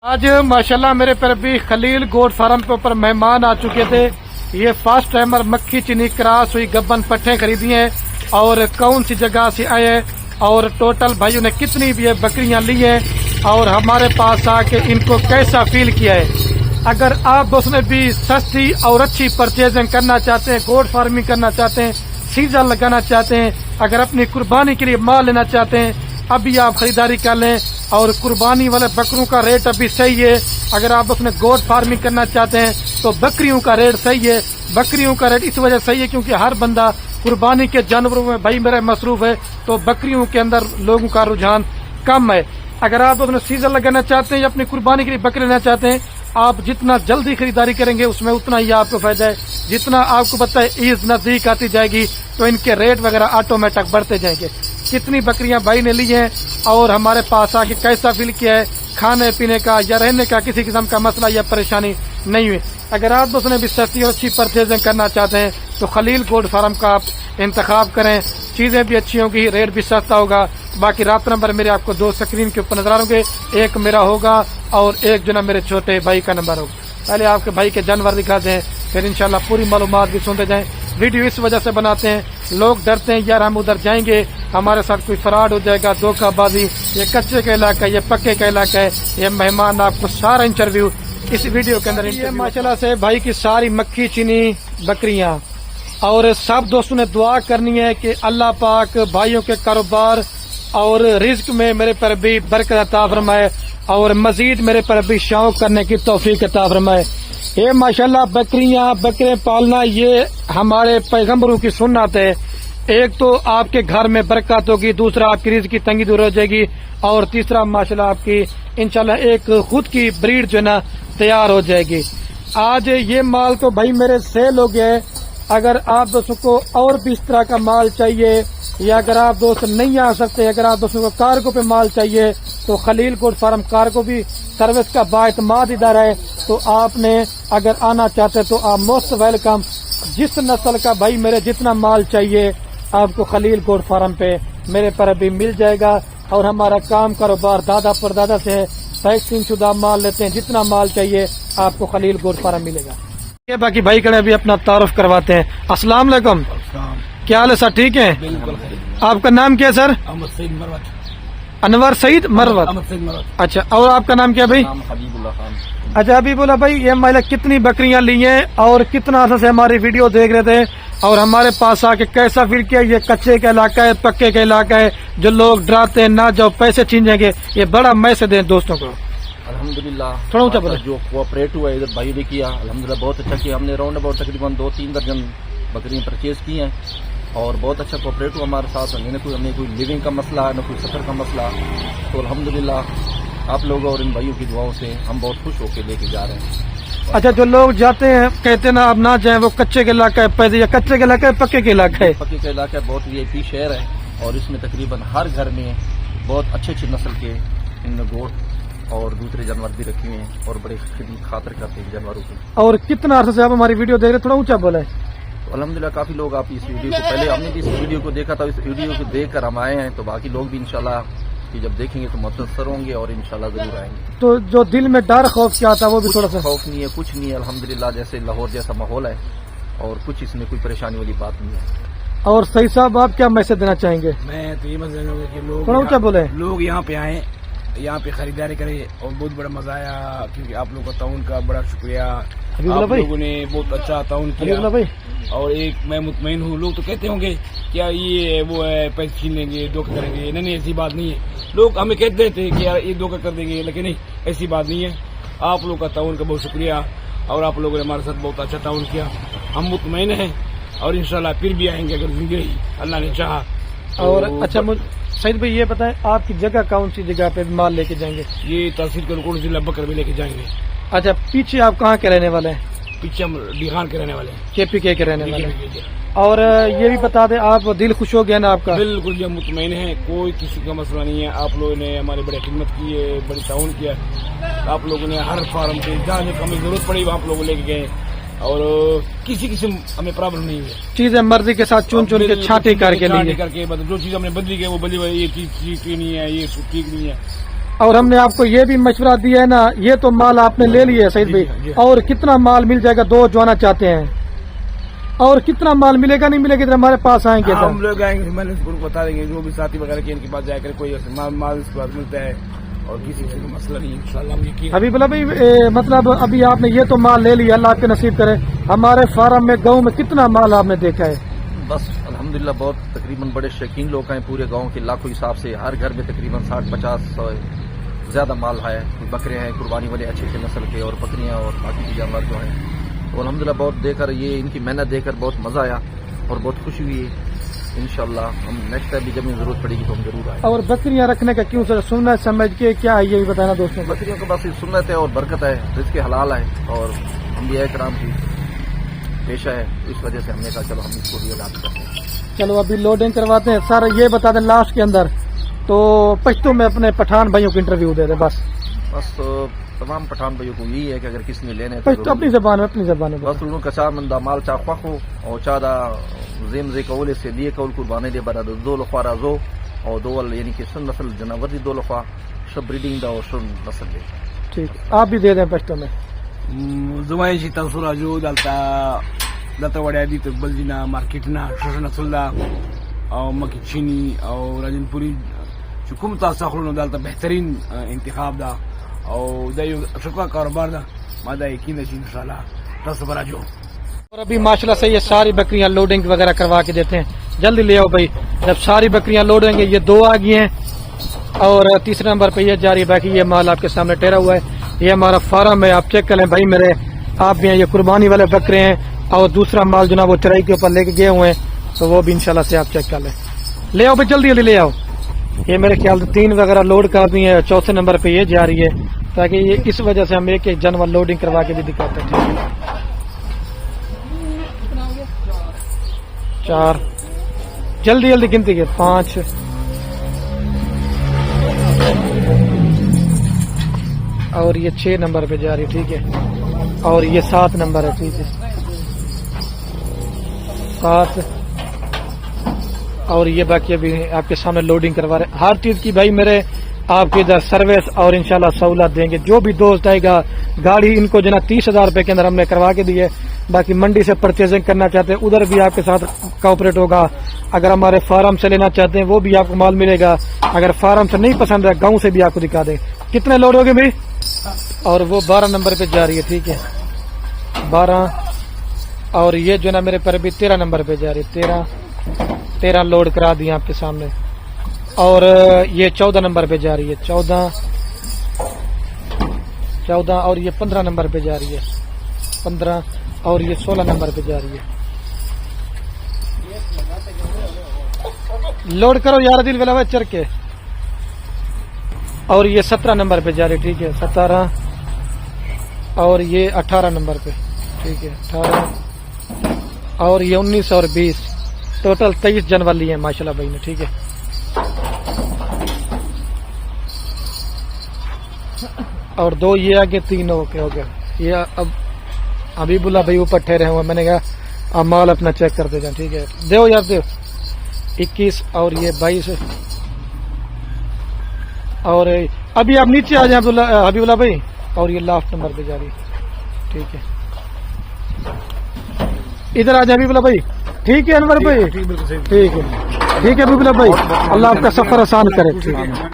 आज माशाल्लाह मेरे पर भी खलील गोट फार्म के ऊपर मेहमान आ चुके थे। ये फास्ट टाइमर मक्खी चीनी क्रास हुई गब्बन पट्टे खरीदी हैं और कौन सी जगह से आए हैं और टोटल भाइयों ने कितनी भी बकरियां ली हैं और हमारे पास आके इनको कैसा फील किया है। अगर आप दोस्तों ने भी सस्ती और अच्छी परचेजिंग करना चाहते हैं, गोट फार्मिंग करना चाहते हैं, सीजन लगाना चाहते हैं, अगर अपनी कुर्बानी के लिए माल लेना चाहते हैं, अभी आप खरीदारी कर लें। और कुर्बानी वाले बकरों का रेट अभी सही है। अगर आप उसमें गोट फार्मिंग करना चाहते हैं तो बकरियों का रेट सही है। बकरियों का रेट इस वजह सही है क्योंकि हर बंदा कुर्बानी के जानवरों में भाई मेरा मसरूफ है, तो बकरियों के अंदर लोगों का रुझान कम है। अगर आप उसमें सीजन लगाना चाहते हैं या अपनी कुर्बानी के लिए बकरे लेना चाहते हैं, आप जितना जल्दी खरीदारी करेंगे उसमें उतना ही आपको फायदा है। जितना आपको पता है ईद नजदीक आती जाएगी तो इनके रेट वगैरह ऑटोमेटिक बढ़ते जाएंगे। कितनी बकरियां भाई ने ली हैं और हमारे पास आके कैसा फील किया है, खाने पीने का या रहने का किसी किस्म का मसला या परेशानी नहीं हुई। अगर आप दोस्तों ने भी सस्ती और अच्छी परचेजिंग करना चाहते हैं तो खलील गोट फार्म का आप इंतखाब करें। चीजें भी अच्छी होंगी, रेट भी सस्ता होगा। बाकी रात नंबर मेरे आपको दो स्क्रीन के ऊपर नजर आएंगे, एक मेरा होगा और एक जो ना मेरे छोटे भाई का नंबर होगा। पहले आपके भाई के जानवर दिखाते हैं, फिर इंशाल्लाह पूरी मालूमात भी सुनते जाएं। वीडियो इस वजह से बनाते हैं, लोग डरते हैं यार हम उधर जाएंगे हमारे साथ कोई फ्रॉड हो जाएगा, धोखाबाजी। ये कच्चे का इलाका है, ये पक्के का इलाका है। ये मेहमान आपको सारा इंटरव्यू इस वीडियो के अंदर। ये माशाल्लाह से भाई की सारी मक्खी चीनी बकरियां और सब दोस्तों ने दुआ करनी है कि अल्लाह पाक भाइयों के कारोबार और रिज्क में मेरे पर भी बरकत अता फरमाए और मजीद मेरे पर भी शौक करने की तौफीक अता फरमाए। ये माशाल्लाह बकरियां बकरे पालना ये हमारे पैगम्बरों की सुन्नत है। एक तो आपके घर में बरकत होगी, दूसरा आपकी रिज्क की तंगी दूर हो जाएगी और तीसरा माशाल्लाह आपकी इंशाल्लाह एक खुद की ब्रीड जो है ना तैयार हो जाएगी। आज ये माल तो भाई मेरे सेल हो गया है। अगर आप दोस्तों को और भी इस तरह का माल चाहिए या अगर आप दोस्त नहीं आ सकते, अगर आप दोस्तों को कार्गो पे माल चाहिए तो खलील गोट फार्म कार्गो भी सर्विस का बाएतमाद इदारा है। तो आपने अगर आना चाहते तो आप मोस्ट वेलकम। जिस नस्ल का भाई मेरे जितना माल चाहिए आपको खलील गोट फार्म पे मेरे पर अभी मिल जाएगा। और हमारा काम कारोबार दादा परदादा से है, वैक्सीन शुदा माल लेते हैं। जितना माल चाहिए आपको खलील गोट फार्म मिलेगा। ये बाकी भाई कड़े अभी अपना तारुफ करवाते हैं। अस्सलाम वालेकुम, क्या हाल है सर? ठीक है, आपका नाम क्या है सर? अनवर सईद मरवत। अच्छा, और आपका नाम क्या भाई? अच्छा हबीबुल्लाह भाई, ये महिला कितनी बकरियां ली हैं और कितना अर्सा से हमारी वीडियो देख रहे थे और हमारे पास आके कैसा फील किया? ये कच्चे का इलाका है, पक्के का इलाका है, जो लोग डराते हैं ना जाओ पैसे छीन जाएंगे, ये बड़ा मैसेज दें दोस्तों को। अल्हम्दुलिल्लाह थोड़ा ऊंचा बोलो। जो कोऑपरेट हुआ इधर भाई ने किया अल्हम्दुलिल्लाह बहुत अच्छा किया। हमने राउंड अबाउट तकरीबन 2-3 दर्जन बकरियां परचेज की हैं और बहुत अच्छा कोऑपरेट हुआ हमारे साथ। हमें कोई लिविंग का मसला न कोई सफर का मसला, तो अल्हम्दुलिल्लाह आप लोगों और इन भाइयों की दुआओं से हम बहुत खुश होकर लेके जा रहे हैं। अच्छा, जो लोग जाते हैं कहते हैं ना आप ना जाएं, वो कच्चे के इलाका है, पैसे या कच्चे के इलाका है, पक्के के इलाका है? पक्के का इलाका है, बहुत वीआईपी शहर है और इसमें तकरीबन हर घर में बहुत अच्छी अच्छी नस्ल के इन गोट और दूसरे जानवर भी रखे हुए हैं और बड़े खिदमत खातर करते हैं जानवरों की। और कितना अर्सा से आप हमारी वीडियो देख रहे हैं? थोड़ा ऊंचा बोला है। तो अल्हम्दुलिल्लाह काफी लोग आप इस वीडियो को पहले हमने भी इस वीडियो को देखा था, इस वीडियो को देखकर हम आए हैं, तो बाकी लोग भी इंशाल्लाह कि जब देखेंगे तो मुतअस्सर होंगे और इंशाल्लाह जरूर आएंगे। तो जो दिल में डर खौफ क्या था वो भी थोड़ा सा? खौफ नहीं है, कुछ नहीं है अल्हम्दुलिल्लाह, जैसे लाहौर जैसा माहौल है और कुछ इसमें कोई परेशानी वाली बात नहीं है। और सही साहब आप क्या मैसेज देना चाहेंगे? मैं तो ये मैसेज देना चाहूंगा कि लोग थोड़ा ऊंचा बोले। लोग यहाँ पे आए, यहाँ पे खरीदारी करें और बहुत बड़ा मजा आया क्योंकि आप लोगों का ताउन का बड़ा शुक्रिया। आप लोगों ने बहुत अच्छा ताउन किया भाई। और एक मैं मुतमईन हूँ, लोग तो कहते होंगे क्या ये वो है पैसे छीन लेंगे धोखा करेंगे, नहीं ऐसी बात नहीं है। लोग हमें कहते थे कि यार ये धोखा कर देंगे, लेकिन नहीं ऐसी बात नहीं है। आप लोग का ताउन का बहुत शुक्रिया और आप लोगों ने हमारे साथ बहुत अच्छा ताउन किया। हम मुतमईन हैं और इंशाल्लाह फिर भी आएंगे अगर जिंदगी अल्लाह ने चाहा। और अच्छा सईद भाई ये बताएं आपकी जगह कौन सी जगह पे माल लेके जाएंगे? ये तहसील कलकोट जिला बकर में लेके जाएंगे। अच्छा, पीछे आप कहाँ के रहने वाले हैं? पीछे हम डीहान के रहने वाले हैं, KPK के रहने वाले हैं। और ये भी बता दें, आप दिल खुश हो गया ना आपका? बिल्कुल जी, हम मुतमईन हैं, कोई किसी का मसला नहीं है। आप लोगों ने हमारी बड़ी खिदमत की है, बड़ी ताउन किया। आप लोगों ने हर फार्म पे जहाँ हमें जरूरत पड़ी आप लोग लेके गए और किसी किस्म हमें प्रॉब्लम नहीं है। चीजें मर्जी के साथ चुन चुन के छांटे करके मतलब जो चीज हमने बदली गई वो बदली हुई, ये चीज ठीक नहीं है, ये ठीक नहीं है। और हमने आपको ये भी मशवरा दिया है ना, ये तो माल आपने ले लिया है सईद जी, भाई, जी। और कितना माल मिल जाएगा दो जो आना चाहते हैं, और कितना माल मिलेगा नहीं मिलेगा इधर हमारे पास आएंगे हम तो लोग आएंगे, मैंने उनको बता देंगे, जो भी साथी वगैरह के इनके पास जाकर कोई ऐसे माल इसके पास मिलता है और किसी किसी का मसला नहीं है, इंशाल्लाह हम यकीन। अभी बोला भाई मतलब अभी आपने ये तो माल ले लिया, अल्लाह के नसीब करे, हमारे फार्म में गाँव में कितना माल आपने देखा है? बस अल्हम्दुलिल्लाह बहुत तकरीबन बड़े शौकीन लोग हैं पूरे गांव के, लाखों हिसाब से हर घर में तकरीबन 60-50 ज़्यादा माल है। बकरे हैं कुर्बानी वाले अच्छे अच्छे नस्ल के, और बकरियां और बाकी के जानवर जो हैं। तो अल्हम्दुलिल्लाह बहुत देकर, ये इनकी मेहनत देखकर बहुत मज़ा आया और बहुत खुशी हुई। इंशाल्लाह हम नेक्स्ट टाइम भी जब हमें ज़रूरत पड़ेगी तो हम जरूर आए। और बकरियां रखने का क्यों सर, सुनना समझ के क्या है ये भी बताना दोस्तों को। बकरियों को बस सुन्नत है और बरकत है, रिज़्क़ हलाल है और अंबिया किराम की पेशा है, इस वजह से हमने कहा चलो हम इसको भी अदाप्ट करते हैं। चलो अभी लोडिंग करवाते हैं। सर ये बता दें लास्ट के अंदर तो पश्तो में अपने पठान भाइयों को इंटरव्यू दे दे बस तमाम पठान भाइयों को यही है कि अगर किसी ने लेने हैं पश्तो अपनी जबान में बस उन्होंने कचा मंदा माल चा ख्वाखो और चादा जेम जे कौले से दिए कौल कुर्बानी दे बरा दो लफारा जो और दो यानी कि सुन नस्ल जनावर दो लफा सब ब्रीडिंग दा और सुन नस्ल दे। ठीक, आप भी दे दें पश्तो में। जुमायशी तंसुरा जो dalta wadi to baljina marketna shoshana sulda او مکی چینی او راجنپوری چې کوم تاسو خلونو دلته بهترین انتخاب ده او دا یو ښه کاروبار ده، ما دا یقین ده چې ان شاء الله تاسو به راځو. اور ابھی ماشاءاللہ سے یہ ساری بکریاں لوڈنگ وغیرہ کروا کے دیتے ہیں، جلدی لے آؤ بھائی. جب ساری بکریاں لوڈ ہوں گے، یہ دو آ گئی ہیں اور تیسرے نمبر پہ یہ جاری باقی یہ مال آپ کے سامنے ٹھہرا ہوا ہے. یہ ہمارا فارم ہے، آپ چیک کریں بھائی میرے، آپ بھی ہیں. یہ قربانی والے بکرے ہیں اور دوسرا مال جو نا وہ چرائی کے اوپر لے کے گئے ہوئے ہیں، تو وہ بھی انشاءاللہ سے آپ چیک کر لیں. لے آؤ بھائی جلدی جلدی لے آؤ. یہ میرے خیال سے 3 وغیرہ لوڈ کر دی ہیں، چوتھے نمبر پہ یہ جا رہی ہے، تاکہ یہ اس وجہ سے ہم ایک ایک جانور لوڈنگ کروا کے بھی دکھاتے ہیں. ٹھیک ہے 4 جلدی جلدی گنتی کے 5 اور یہ 6 نمبر پہ جا رہی ہے. ٹھیک ہے اور یہ 7 نمبر ہے. ٹھیک ہے 7 اور یہ باقی ابھی آپ کے سامنے لوڈنگ کروا رہے ہیں. ہر چیز کی بھائی میرے آپ کے ادھر سروس اور انشاءاللہ سہولت دیں گے. جو بھی دوست آئے گا گاڑی ان کو جو نا 30,000 روپے کے اندر ہم نے کروا کے دی ہے. باقی منڈی سے پرچیزنگ کرنا چاہتے ہیں ادھر بھی آپ کے ساتھ کوآپریٹ ہوگا. اگر ہمارے فارم سے لینا چاہتے ہیں وہ بھی آپ کو مال ملے گا. اگر فارم سے نہیں پسند ہے گاؤں سے بھی آپ کو دکھا دیں. کتنے لوڈ ہو گئے بھائی؟ اور وہ 12 نمبر پہ جا رہی ہے. ٹھیک ہے 12 اور یہ جو نا میرے پر بھی 13 نمبر پہ جا رہی ہے. 13 لوڈ کرا دیا آپ کے سامنے. اور یہ 14 نمبر پہ جا رہی ہے. 14 اور یہ 15 نمبر پہ جا رہی ہے. 15 اور یہ 16 نمبر پہ جا رہی ہے. لوڈ کرو یار دل والا چر کے. اور یہ 17 نمبر پہ جا رہی ہے. ٹھیک ہے 17 اور یہ 18 نمبر پہ. ٹھیک ہے 18 اور یہ 19 اور 20 ٹوٹل 23 جانور لیے ہیں ماشاءاللہ بھائی نے. ٹھیک ہے اور 2 یہ آگے 3 ہو گیا. یہ اب ابھی بولا بھائی اوپر ٹھہرے ہوئے، میں نے کہا اب مال اپنا چیک کر دے گا. ٹھیک ہے دیو یار دیو. 21 اور یہ 22 اور ابھی آپ نیچے آ جائیں حبیب اللہ بھائی. اور یہ لاسٹ نمبر پہ جا رہی ہے. ٹھیک ہے ادھر آ جائیں حبیب اللہ بھائی. ٹھیک ہے انور بھائی. ٹھیک ہے حبیب اللہ بھائی، اللہ آپ کا سفر آسان کرے. ٹھیک ہے